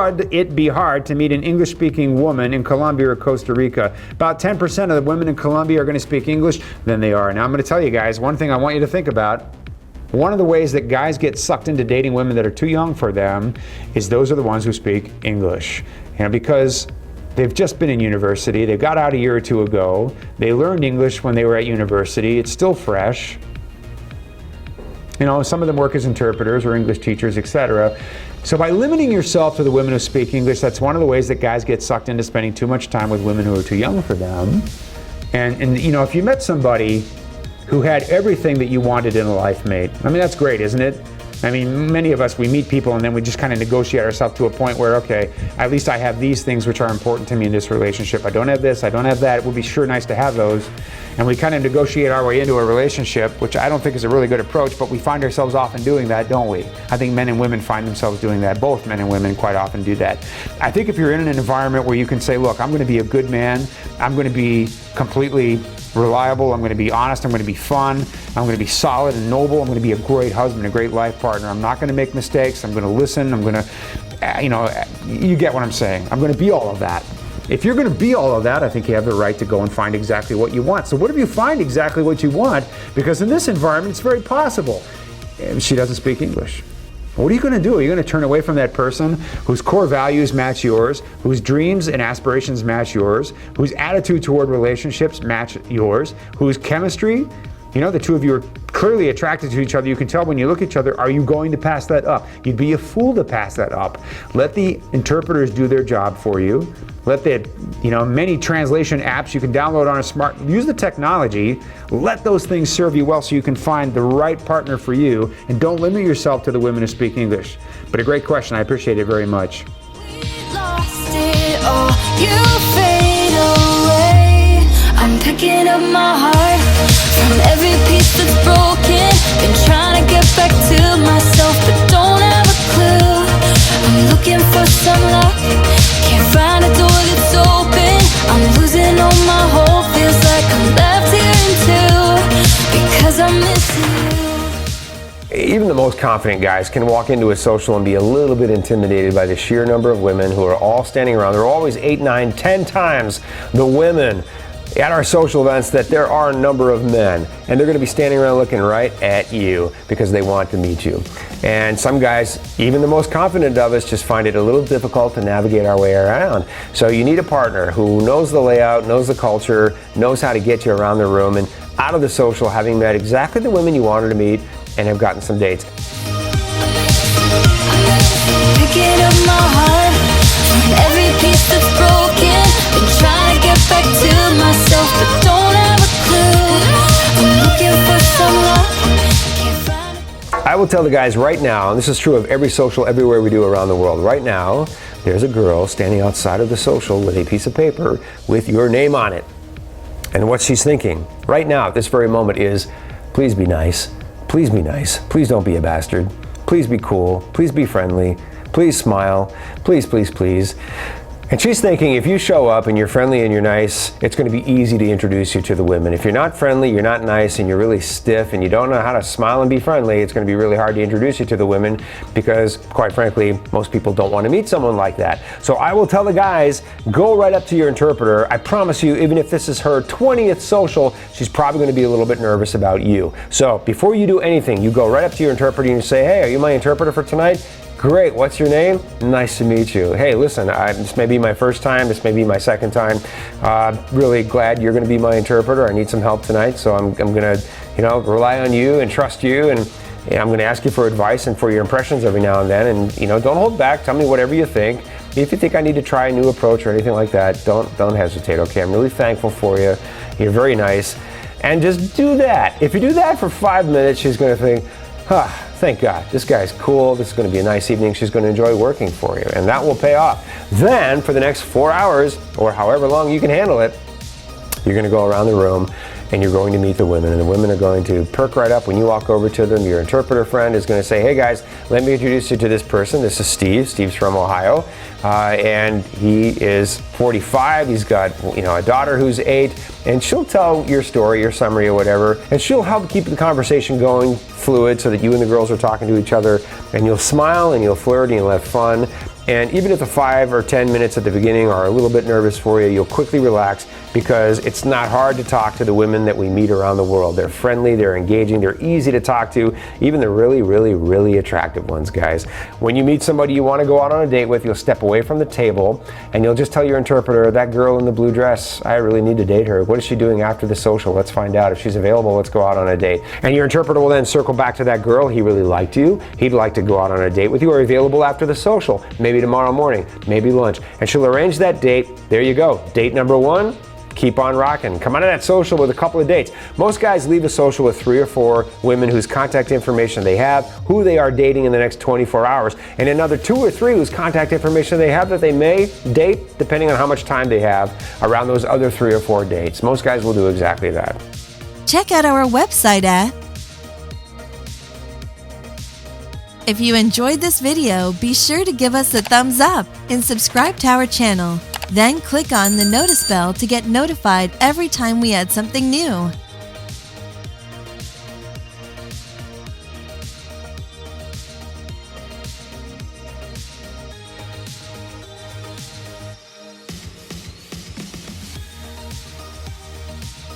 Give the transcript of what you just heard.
should it be hard to meet an English-speaking woman in Colombia or Costa Rica? About 10% of the women in Colombia are going to speak English than they are. Now I'm going to tell you guys, one thing I want you to think about. One of the ways that guys get sucked into dating women that are too young for them is those are the ones who speak English. Because they've just been in university, they got out a year or two ago, they learned English when they were at university, it's still fresh. Some of them work as interpreters or English teachers, etc. So by limiting yourself to the women who speak English, that's one of the ways that guys get sucked into spending too much time with women who are too young for them. And if you met somebody who had everything that you wanted in a life mate, that's great, isn't it? Many of us, we meet people and then we just kind of negotiate ourselves to a point where, okay, at least I have these things which are important to me in this relationship. I don't have this, I don't have that. It would be sure nice to have those. And we kind of negotiate our way into a relationship, which I don't think is a really good approach, but we find ourselves often doing that, don't we? I think men and women find themselves doing that. Both men and women quite often do that. I think if you're in an environment where you can say, look, I'm going to be a good man, I'm going to be completely reliable, I'm going to be honest, I'm going to be fun, I'm going to be solid and noble, I'm going to be a great husband, a great life partner, I'm not going to make mistakes, I'm going to listen, I'm going to, you get what I'm saying. I'm going to be all of that. If you're going to be all of that, I think you have the right to go and find exactly what you want. So what if you find exactly what you want? Because in this environment, it's very possible. She doesn't speak English. What are you going to do? Are you going to turn away from that person whose core values match yours, whose dreams and aspirations match yours, whose attitude toward relationships match yours, whose chemistry, the two of you are clearly attracted to each other. You can tell when you look at each other, are you going to pass that up? You'd be a fool to pass that up. Let the interpreters do their job for you. Let the, many translation apps you can download on a smart, use the technology. Let those things serve you well so you can find the right partner for you, and don't limit yourself to the women who speak English. But a great question. I appreciate it very much. We lost it all. You fade away. I'm picking up my heart from every piece that's broken. Been trying to get back to myself, but don't have a clue. I'm looking for some luck. Can't find a door that's open. I'm losing all my hope. Feels like I'm left here in two because I'm missing you. Even the most confident guys can walk into a social and be a little bit intimidated by the sheer number of women who are all standing around. There are always 8, 9, 10 times the women at our social events that there are a number of men, and they're going to be standing around looking right at you because they want to meet you. And some guys, even the most confident of us, just find it a little difficult to navigate our way around. So you need a partner who knows the layout, knows the culture, knows how to get you around the room and out of the social, having met exactly the women you wanted to meet and have gotten some dates. Picking up my heart from every piece that's broken. Been trying to get back to myself, but don't have a clue. I'm looking for some luck. Can't find it. I will tell the guys right now, and this is true of every social everywhere we do around the world, right now, there's a girl standing outside of the social with a piece of paper with your name on it. And what she's thinking right now at this very moment is, please be nice. Please be nice. Please don't be a bastard. Please be cool. Please be friendly. Please smile. Please, please, please. And she's thinking if you show up and you're friendly and you're nice, it's going to be easy to introduce you to the women. If you're not friendly, you're not nice, and you're really stiff and you don't know how to smile and be friendly, it's going to be really hard to introduce you to the women because, quite frankly, most people don't want to meet someone like that. So I will tell the guys, go right up to your interpreter. I promise you, even if this is her 20th social, she's probably going to be a little bit nervous about you. So before you do anything, you go right up to your interpreter and you say, hey, are you my interpreter for tonight? Great, what's your name? Nice to meet you. Hey, listen, this may be my first time, this may be my second time. Really glad you're gonna be my interpreter. I need some help tonight, so I'm gonna, rely on you and trust you, and I'm gonna ask you for advice and for your impressions every now and then, and don't hold back, tell me whatever you think. If you think I need to try a new approach or anything like that, don't hesitate, okay? I'm really thankful for you. You're very nice. And just do that. If you do that for 5 minutes, she's gonna think, thank God, this guy's cool, this is going to be a nice evening, she's going to enjoy working for you, and that will pay off. Then, for the next 4 hours, or however long you can handle it, you're going to go around the room and you're going to meet the women, and the women are going to perk right up when you walk over to them. Your interpreter friend is going to say, hey guys, let me introduce you to this person. This is Steve. Steve's from Ohio, and he is 45. He's got a daughter who's 8, and she'll tell your story, your summary or whatever, and she'll help keep the conversation going fluid so that you and the girls are talking to each other, and you'll smile and you'll flirt and you'll have fun. And even if the 5 or 10 minutes at the beginning are a little bit nervous for you, you'll quickly relax because it's not hard to talk to the women that we meet around the world. They're friendly, they're engaging, they're easy to talk to, even the really, really, really attractive ones, guys. When you meet somebody you want to go out on a date with, you'll step away from the table and you'll just tell your interpreter, that girl in the blue dress, I really need to date her. What is she doing after the social? Let's find out. If she's available, let's go out on a date. And your interpreter will then circle back to that girl. He really liked you. He'd like to go out on a date with you, or available after the social, maybe tomorrow morning, maybe lunch. And she'll arrange that date. There you go. Date number 1. Keep on rocking. Come on to that social with a couple of dates. Most guys leave a social with 3 or 4 women whose contact information they have, who they are dating in the next 24 hours, and another 2 or 3 whose contact information they have that they may date, depending on how much time they have around those other 3 or 4 dates. Most guys will do exactly that. Check out our website at... If you enjoyed this video, be sure to give us a thumbs up and subscribe to our channel. Then click on the notice bell to get notified every time we add something new.